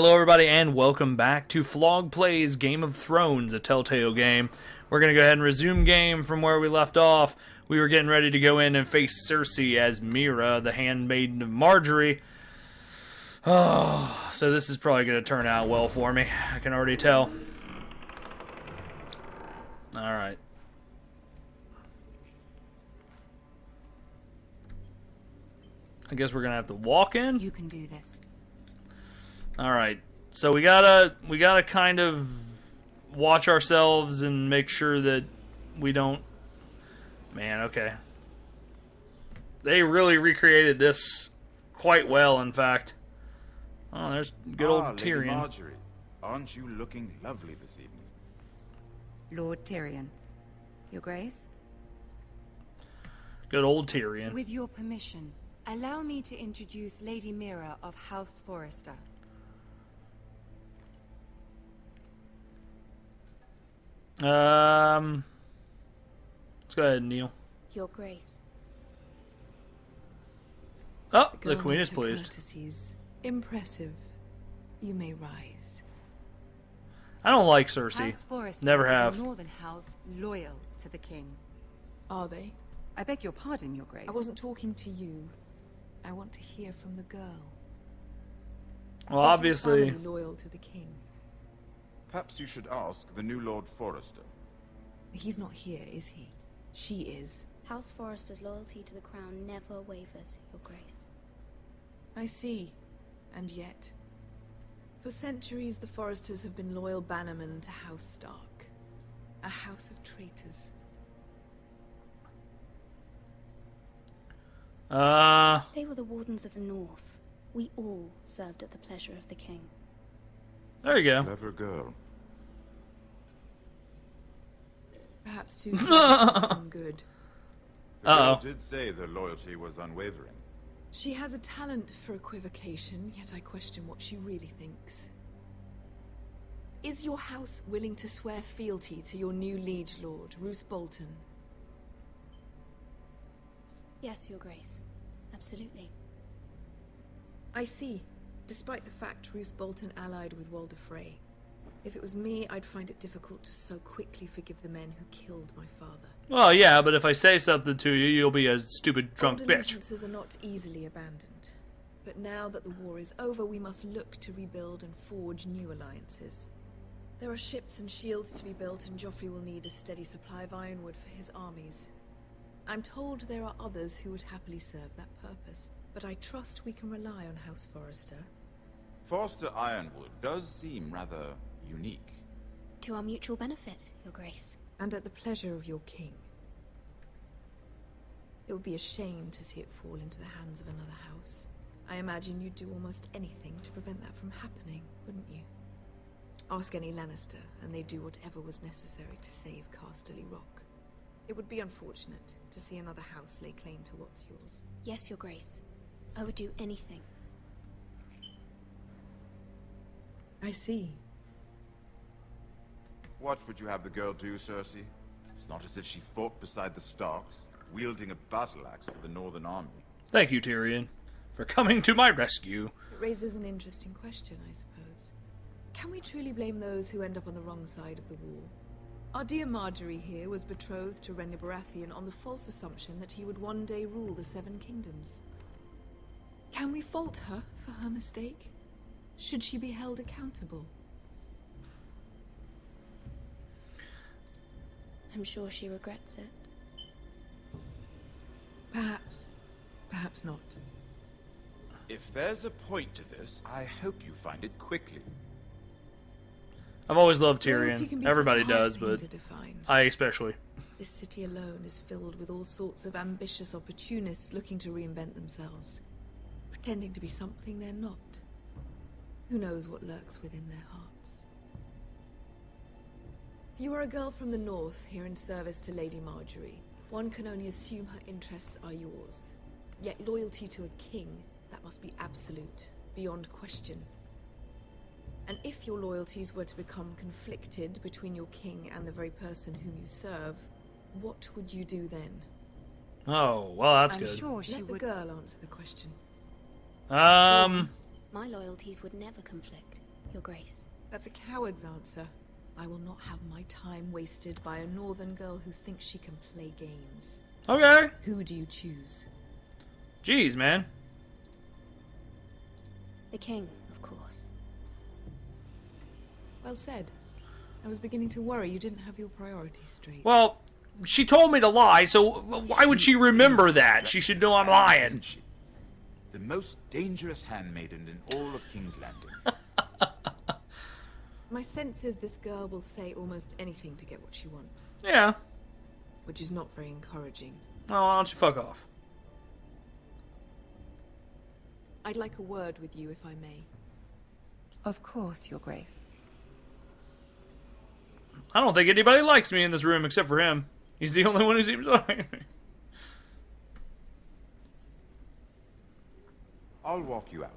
Hello everybody and welcome back to Flog Plays Game of Thrones, a Telltale game. We're going to go ahead and resume game from where we left off. We were getting ready to go in and face Cersei as Mira, the handmaiden of Marjorie. Oh, so this is probably going to turn out well for me. I can already tell. Alright. I guess we're going to have to walk in. You can do this. Alright, so we gotta kind of watch ourselves and make sure that we don't... Man, okay. They really recreated this quite well, in fact. Oh, there's good old Tyrion. Lady Marjorie, aren't you looking lovely this evening? Lord Tyrion. Your Grace? Good old Tyrion. With your permission, allow me to introduce Lady Mira of House Forrester. Let's go ahead and kneel. Your Grace. Oh, the Queen is pleased. Courtesies. Impressive. You may rise. I don't like Cersei. House Forrester Never is have. a northern house loyal to the king. Are they? I beg your pardon, Your Grace. I wasn't talking to you. I want to hear from the girl. Well, Is your obviously... family loyal to the king? Perhaps you should ask the new Lord Forrester. He's not here, is he? She is. House Forrester's loyalty to the crown never wavers, Your Grace. I see. And yet... For centuries, the Forresters have been loyal bannermen to House Stark. A house of traitors. They were the Wardens of the North. We all served at the pleasure of the king. There you go. Clever girl. Perhaps too good. The girl did say the loyalty was unwavering. She has a talent for equivocation, yet I question what she really thinks. Is your house willing to swear fealty to your new liege lord, Roose Bolton? Yes, Your Grace. Absolutely. I see. Despite the fact Roose Bolton allied with Walder Frey. If it was me, I'd find it difficult to so quickly forgive the men who killed my father. Well, yeah, but if I say something to you, you'll be a stupid drunk Old bitch. allegiances are not easily abandoned. But now that the war is over, we must look to rebuild and forge new alliances. There are ships and shields to be built, and Joffrey will need a steady supply of ironwood for his armies. I'm told there are others who would happily serve that purpose, but I trust we can rely on House Forrester. Forrester Ironwood does seem rather unique. To our mutual benefit, Your Grace. And at the pleasure of your king. It would be a shame to see it fall into the hands of another house. I imagine you'd do almost anything to prevent that from happening, wouldn't you? Ask any Lannister, and they'd do whatever was necessary to save Casterly Rock. It would be unfortunate to see another house lay claim to what's yours. Yes, Your Grace. I would do anything. I see. What would you have the girl do, Cersei? It's not as if she fought beside the Starks, wielding a battle axe for the Northern Army. Thank you, Tyrion, for coming to my rescue. It raises an interesting question, I suppose. Can we truly blame those who end up on the wrong side of the war? Our dear Marjorie here was betrothed to Renly Baratheon on the false assumption that he would one day rule the Seven Kingdoms. Can we fault her for her mistake? Should she be held accountable? I'm sure she regrets it. Perhaps. Perhaps not. If there's a point to this, I hope you find it quickly. I've always loved Loyalty can Tyrion. be Everybody such a hard does, thing but to define. I especially. This city alone is filled with all sorts of ambitious opportunists looking to reinvent themselves, pretending to be something they're not. Who knows what lurks within their hearts? You are a girl from the north, here in service to Lady Marjorie. One can only assume her interests are yours. Yet loyalty to a king, that must be absolute, beyond question. And if your loyalties were to become conflicted between your king and the very person whom you serve, what would you do then? Oh, well, that's I'm good. sure she Let the would. girl answer the question. My loyalties would never conflict. Your Grace. That's a coward's answer. I will not have my time wasted by a northern girl who thinks she can play games. Okay. Who do you choose? Jeez, man. The king, of course. Well said. I was beginning to worry you didn't have your priorities straight. Well, she told me to lie, so why would she remember that? She should know I'm lying. Isn't she? The most dangerous handmaiden in all of King's Landing. My sense is this girl will say almost anything to get what she wants, Yeah. which is not very encouraging. Oh, why don't you fuck off? I'd like a word with you, if I may. Of course, Your Grace. I don't think anybody likes me in this room except for him. He's the only one who seems to like me. I'll walk you out.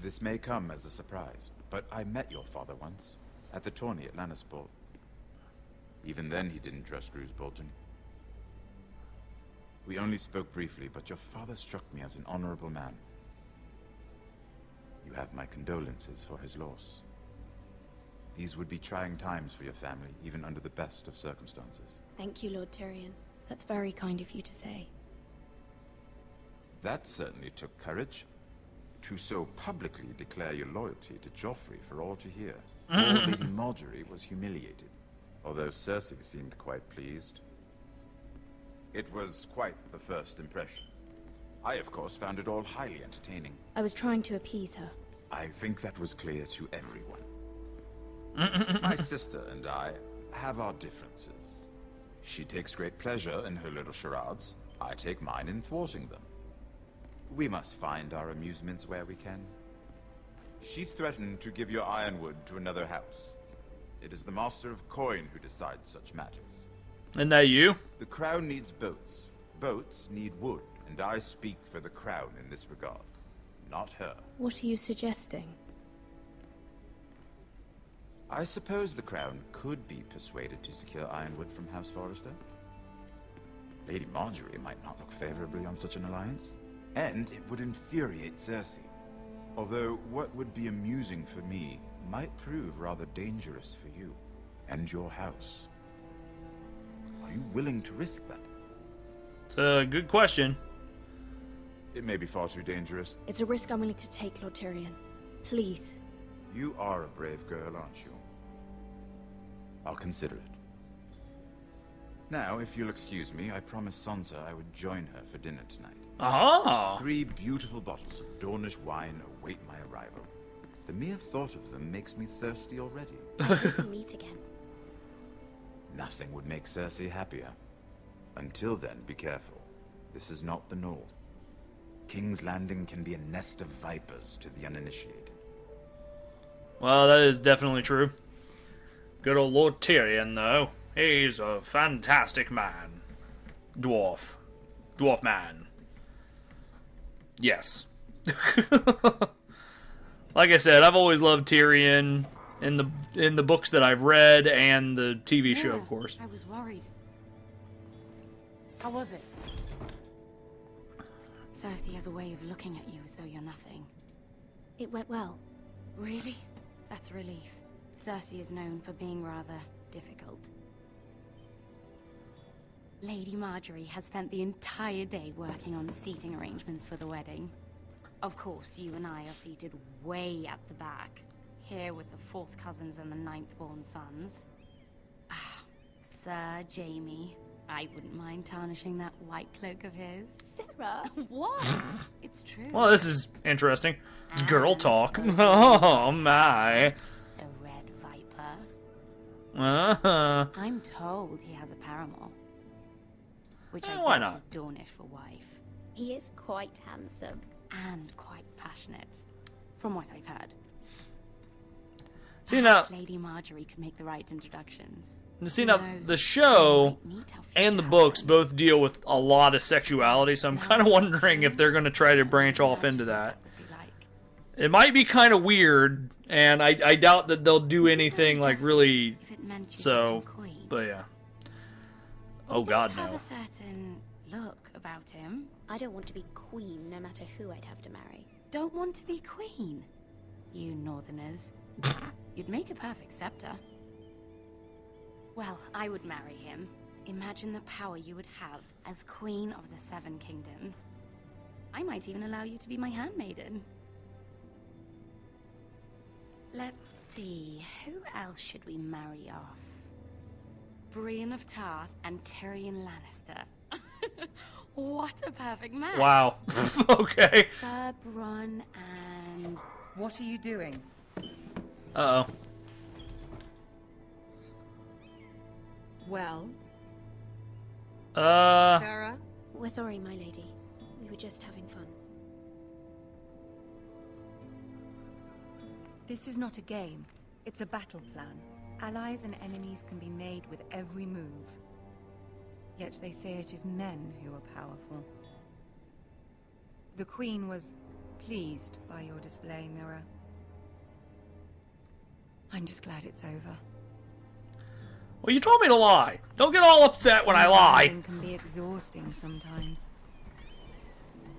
This may come as a surprise, but I met your father once, at the tourney at Lannisters. Even then he didn't trust Roose Bolton. We only spoke briefly, but your father struck me as an honorable man. You have my condolences for his loss. These would be trying times for your family, even under the best of circumstances. Thank you, Lord Tyrion. That's very kind of you to say. That certainly took courage. To so publicly declare your loyalty to Joffrey for all to hear. Poor Lady Marjorie was humiliated, although Cersei seemed quite pleased. It was quite the first impression. I, of course, found it all highly entertaining. I was trying to appease her. I think that was clear to everyone. My sister and I have our differences. She takes great pleasure in her little charades. I take mine in thwarting them. We must find our amusements where we can. She threatened to give your ironwood to another house. It is the Master of Coin who decides such matters. Isn't that you? The crown needs boats. Boats need wood, and I speak for the crown in this regard. Not her. What are you suggesting? I suppose the crown could be persuaded to secure ironwood from House Forrester. Lady Marjorie might not look favorably on such an alliance. And it would infuriate Cersei. Although what would be amusing for me might prove rather dangerous for you and your house. Are you willing to risk that? It's a good question. It may be far too dangerous. It's a risk I'm willing to take, Lord Tyrion. Please. You are a brave girl, aren't you? I'll consider it. Now, if you'll excuse me, I promised Sansa I would join her for dinner tonight. Oh. 3 beautiful bottles of Dornish wine await my arrival. The mere thought of them makes me thirsty already. We'll meet again. Nothing would make Cersei happier. Until then, be careful. This is not the North. King's Landing can be a nest of vipers to the uninitiated. Well, that is definitely true. Good old Lord Tyrion, though. He's a fantastic man. Dwarf. Dwarf man. Yes. Like I said, I've always loved Tyrion in the books that I've read and the TV show, of course. I was worried. How was it? Cersei has a way of looking at you as though you're nothing. It went well. Really? That's a relief. Cersei is known for being rather difficult. Lady Marjorie has spent the entire day working on seating arrangements for the wedding. Of course, you and I are seated way at the back, here with the 4th cousins and the 9th-born sons. Ah, Sir Jaime. I wouldn't mind tarnishing that white cloak of his. Sarah, what? It's true. Well, this is interesting. It's girl talk. Oh, my. The Red Viper. Uh-huh. I'm told he has a paramour. Which I why doubt not? is Dornish for wife. He is quite handsome. And quite passionate. From what I've heard. See, now, Perhaps Lady Marjorie could make the right introductions. the show We might meet our and the future books husbands. both deal with a lot of sexuality, so I'm kind of wondering if they're going to try to branch off into that. Would be like. It might be kind of weird, and I doubt that they'll do anything like really. If it meant you So, became queen. but yeah. He Oh does God, have no. a certain look about him. I don't want to be queen, no matter who I'd have to marry. Don't want to be queen. you Northerners. You'd make a perfect scepter. Well, I would marry him. Imagine the power you would have as Queen of the Seven Kingdoms. I might even allow you to be my handmaiden. Let's see, who else should we marry off? Brienne of Tarth and Tyrion Lannister. What a perfect match. Wow. Okay. Sir Bronn and... What are you doing? Uh-oh. Well, Uh... Sarah? We're sorry, my lady. We were just having fun. This is not a game. It's a battle plan. Allies and enemies can be made with every move. Yet they say it is men who are powerful. The Queen was pleased by your display, Mira. I'm just glad it's over. Well, you told me to lie. Don't get all upset when I lie. Fighting can be exhausting sometimes.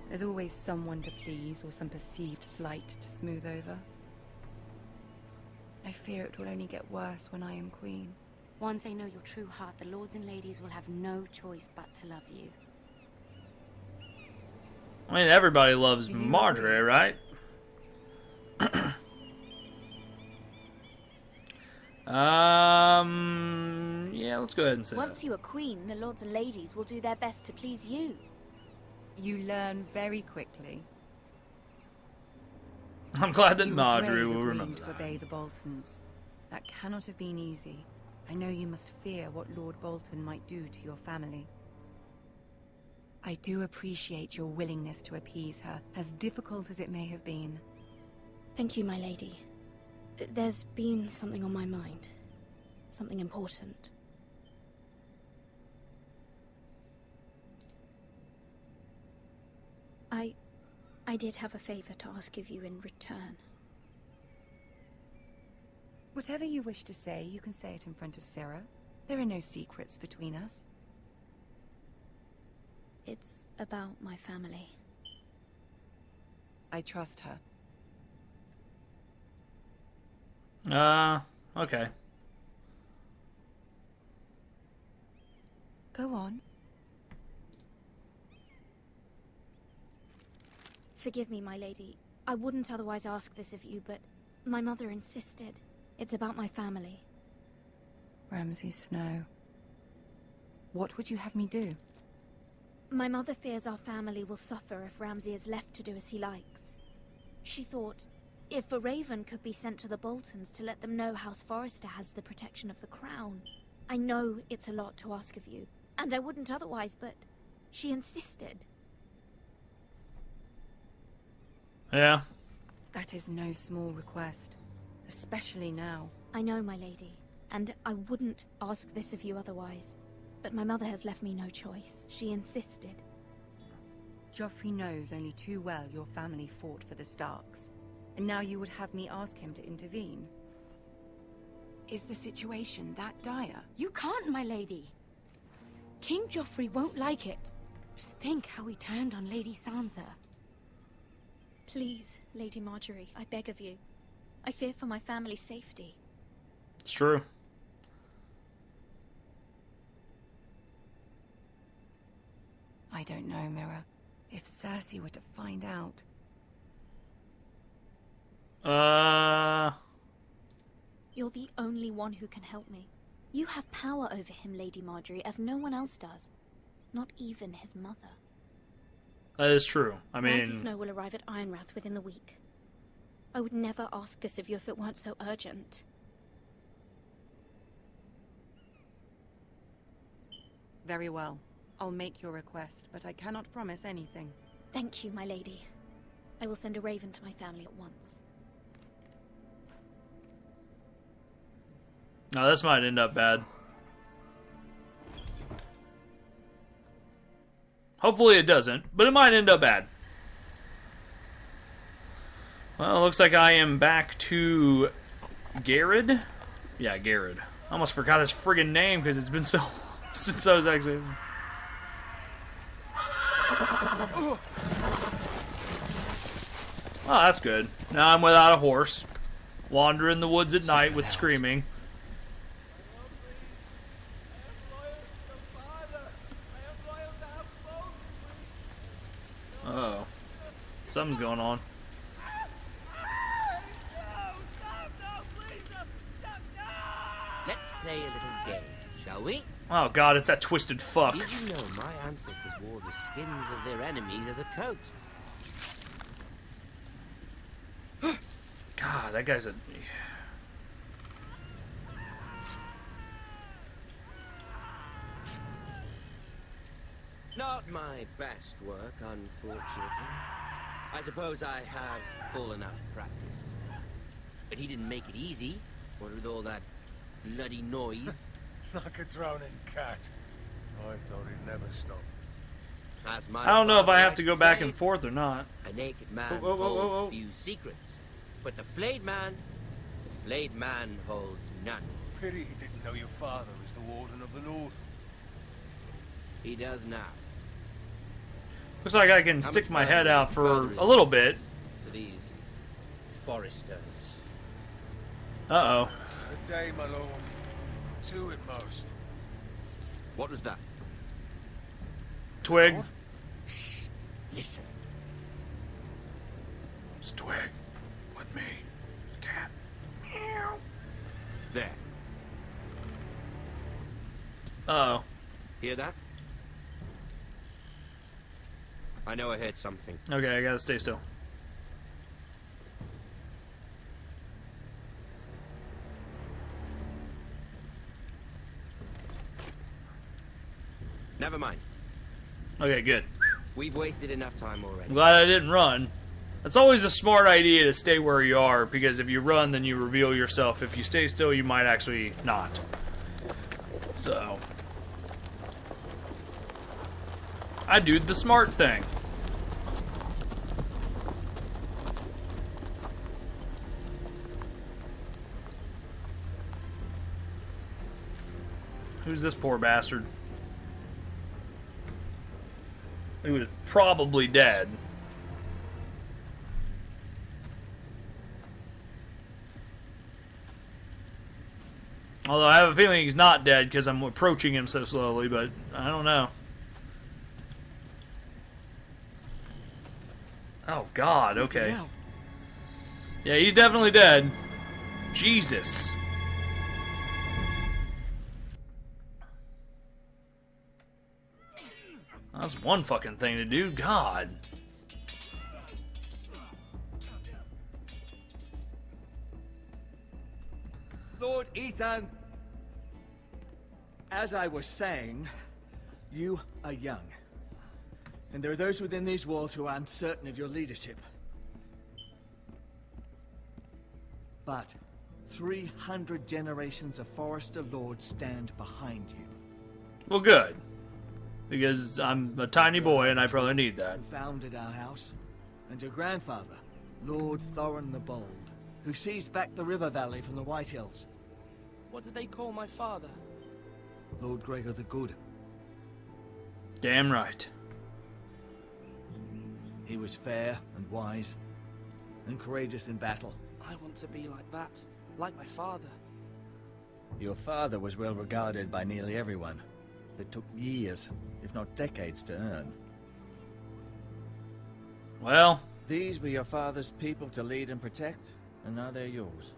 There's always someone to please or some perceived slight to smooth over. I fear it will only get worse when I am queen. Once they know your true heart, the lords and ladies will have no choice but to love you. I mean, everybody loves Do you Marjorie, agree? right? Yeah, let's go ahead and say Once that. you are queen, the lords and ladies will do their best to please you. You learn very quickly. I'm glad that You were Marjorie brave will agreeing remember to that. obey the Boltons. That cannot have been easy. I know you must fear what Lord Bolton might do to your family. I do appreciate your willingness to appease her, as difficult as it may have been. Thank you, my lady. There's been something on my mind. Something important. I did have a favor to ask of you in return. Whatever you wish to say, you can say it in front of Sarah. There are no secrets between us. It's about my family. I trust her. Okay. Go on. Forgive me, my lady. I wouldn't otherwise ask this of you, but my mother insisted. It's about my family. Ramsay Snow. What would you have me do? My mother fears our family will suffer if Ramsay is left to do as he likes. She thought, if a raven could be sent to the Boltons to let them know House Forrester has the protection of the crown. I know it's a lot to ask of you, and I wouldn't otherwise, but she insisted. Yeah. That is no small request, especially now. I know, my lady, and I wouldn't ask this of you otherwise. But my mother has left me no choice. She insisted. Joffrey knows only too well your family fought for the Starks, and now you would have me ask him to intervene. Is the situation that dire? You can't, my lady. King Joffrey won't like it. Just think how he turned on Lady Sansa. Please, Lady Marjorie, I beg of you. I fear for my family's safety. It's true. I don't know, Mira. If Cersei were to find out... You're the only one who can help me. You have power over him, Lady Marjorie, as no one else does. Not even his mother. That is true. I Ramsay mean, Snow will arrive at Ironrath within the week. I would never ask this of you if it weren't so urgent. Very well. I'll make your request, but I cannot promise anything. Thank you, my lady. I will send a raven to my family at once. no, this might end up bad. Hopefully it doesn't, but it might end up bad. Well, it looks like I am back to Garrod. Yeah, Garrod. I almost forgot his friggin' name because it's been so long since I was actually... Oh, that's good. Now I'm without a horse. Wander in the woods at night with screaming. Uh-oh. Something's going on. Let's play a little game, shall we? Oh god, it's that twisted fuck. Did you know my ancestors wore the skins of their enemies as a coat? God, that guy's a... Not my best work, unfortunately. I suppose I have full enough practice. But he didn't make it easy, what with all that bloody noise. Like a droning cat. I thought he'd never stop. As my I don't know if I have father to go liked back say, and forth or not. a naked man Whoa, whoa, whoa, whoa. holds few secrets. But the flayed man holds none. Pity he didn't know your father was the Warden of the North. He does now. Looks like I can stick my head out for a little bit. To these foresters. Uh-oh. A day, my lord. Two at most. What was that? Twig. Shh. Listen. It's Twig. With me. Cat. There. Uh-oh. Hear that? I know I heard something. Okay, I gotta stay still. Never mind. Okay, good. We've wasted enough time I'm already. glad I didn't run. It's always a smart idea to stay where you are, because if you run, then you reveal yourself. If you stay still, you might actually not. So... I do the smart thing. Who's this poor bastard? He was probably dead. Although I have a feeling he's not dead because I'm approaching him so slowly, but I don't know. Oh god, okay. Yeah, he's definitely dead. Jesus. That's one fucking thing to do. God. Lord Ethan, as I was saying, you are young. And there are those within these walls who are uncertain of your leadership. But 300 generations of Forester Lords stand behind you. Well, good. Because I'm a tiny boy and I probably need that. Who founded our house, and your grandfather, Lord Thorin the Bold, who seized back the river valley from the White Hills. What did they call my father? Lord Gregor the Good. Damn right. He was fair and wise, and courageous in battle. I want to be like that, like my father. Your father was well regarded by nearly everyone. It took years, if not decades, to earn. Well, These were your father's people to lead and protect, and now they're yours.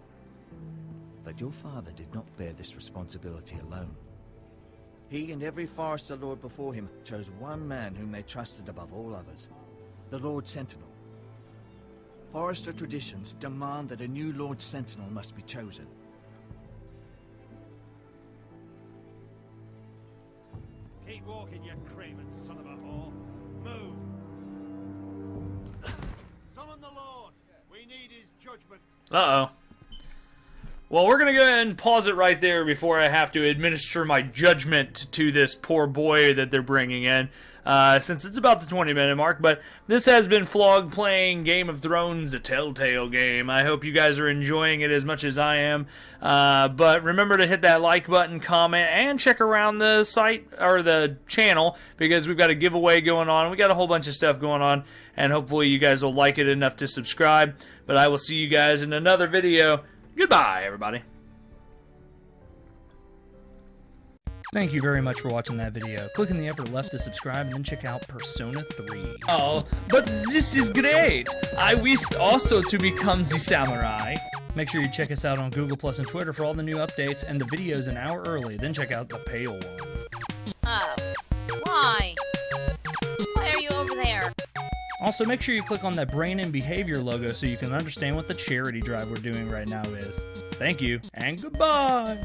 But your father did not bear this responsibility alone. He and every Forester Lord before him chose one man whom they trusted above all others, the Lord Sentinel. Forester traditions demand that a new Lord Sentinel must be chosen. Keep walking, you craven son of a whore. Move. Summon the Lord. We need his judgment. uh-oh. Well, we're going to go ahead and pause it right there before I have to administer my judgment to this poor boy that they're bringing in, since it's about the 20-minute mark. But this has been Flog playing Game of Thrones, a Telltale game. I hope you guys are enjoying it as much as I am. But remember to hit that like button, comment, and check around the site, or the channel, because we've got a giveaway going on. We got a whole bunch of stuff going on, and hopefully you guys will like it enough to subscribe. But I will see you guys in another video. Goodbye, everybody. Thank you very much for watching that video. Click in the upper left to subscribe and then check out Persona 3. Oh, but this is great! I wished also to become the samurai. Make sure you check us out on Google Plus and Twitter for all the new updates and the videos an hour early. Then check out the Pale one. Oh. Why? Why are you over there? Also, make sure you click on that Brain and Behavior logo so you can understand what the charity drive we're doing right now is. Thank you, and goodbye!